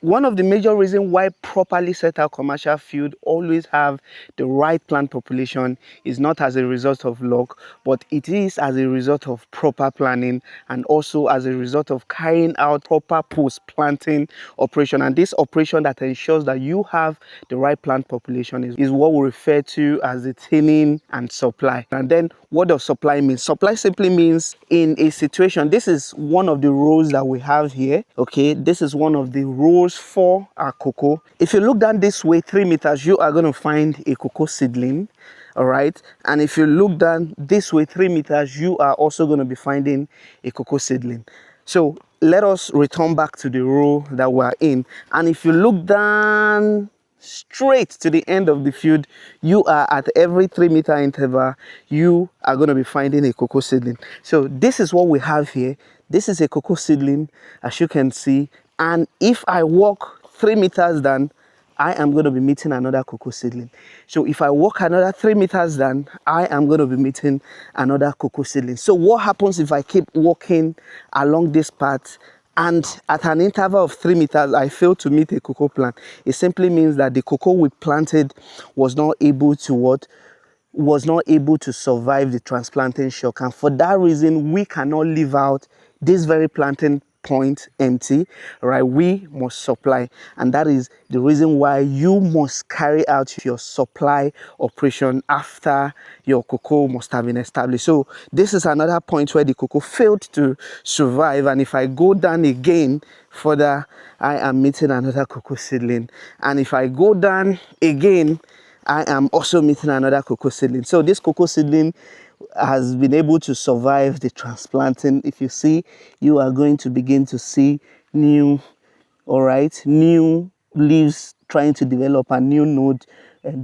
One of the major reasons why properly set out commercial field always have the right plant population is not as a result of luck, but it is as a result of proper planning and also as a result of carrying out proper post-planting operation. And this operation that ensures that you have the right plant population is what we refer to as the thinning and supply. And then what does supply mean? Supply simply means in a situation, this is one of the rows that we have here. Okay, this is one of the rows for our cocoa. If you look down this way 3 meters, you are going to find a cocoa seedling. All right, and if you look down this way 3 meters, you are also going to be finding a cocoa seedling. So let us return back to the row that we're in, and if you look down straight to the end of the field, you are at every 3 meter interval, you are going to be finding a cocoa seedling. So this is what we have here. This is a cocoa seedling, as you can see, and if I walk 3 meters down, I am going to be meeting another cocoa seedling. So if I walk another 3 meters down, I am going to be meeting another cocoa seedling. So what happens if I keep walking along this path and at an interval of 3 meters, I fail to meet a cocoa plant? It simply means that the cocoa we planted was not able to survive the transplanting shock, and for that reason we cannot leave out this very planting point empty, right? We must supply, and that is the reason why you must carry out your supply operation after your cocoa must have been established. So this is another point where the cocoa failed to survive, and if I go down again further, I am meeting another cocoa seedling, and if I go down again, I am also meeting another cocoa seedling. So this cocoa seedling has been able to survive the transplanting. If you see, you are going to begin to see new leaves trying to develop, a new node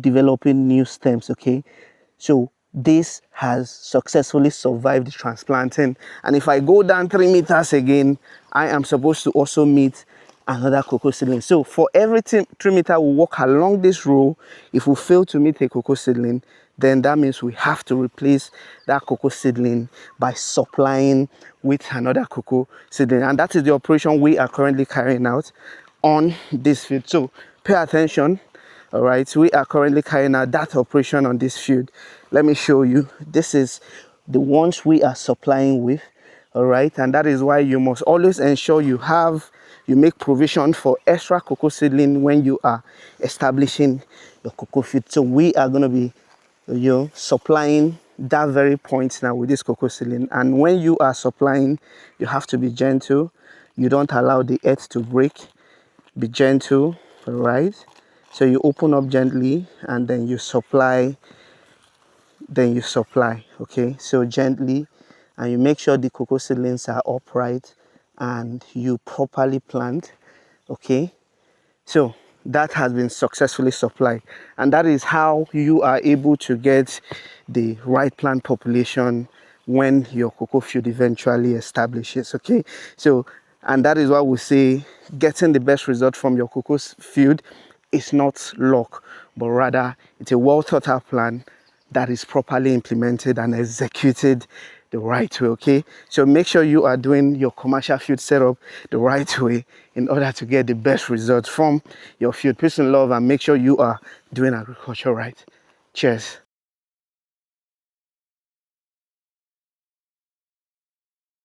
developing new stems. Okay, so this has successfully survived the transplanting. And if I go down 3 meters again, I am supposed to also meet another cocoa seedling. So for every 3 meter we walk along this row, if we fail to meet a cocoa seedling, then that means we have to replace that cocoa seedling by supplying with another cocoa seedling. And that is the operation we are currently carrying out on this field. So pay attention. All right, we are currently carrying out that operation on this field. Let me show you. This is the ones we are supplying with. All right, and that is why you must always ensure you make provision for extra cocoa seedling when you are establishing your cocoa field. So we are going to be supplying that very point now with this cocoa seedling. And when you are supplying, you have to be gentle. You don't allow the earth to break. Be gentle. All right, so you open up gently and then you supply. Okay, so gently, and you make sure the cocoa seedlings are upright and you properly plant. Okay, so that has been successfully supplied, and that is how you are able to get the right plant population when your cocoa field eventually establishes. Okay, so, and that is why we say getting the best result from your cocoa field is not luck, but rather it's a well thought out plan that is properly implemented and executed the right way. Okay, so make sure you are doing your commercial field setup the right way in order to get the best results from your field. Peace and love, and make sure you are doing agriculture right. Cheers.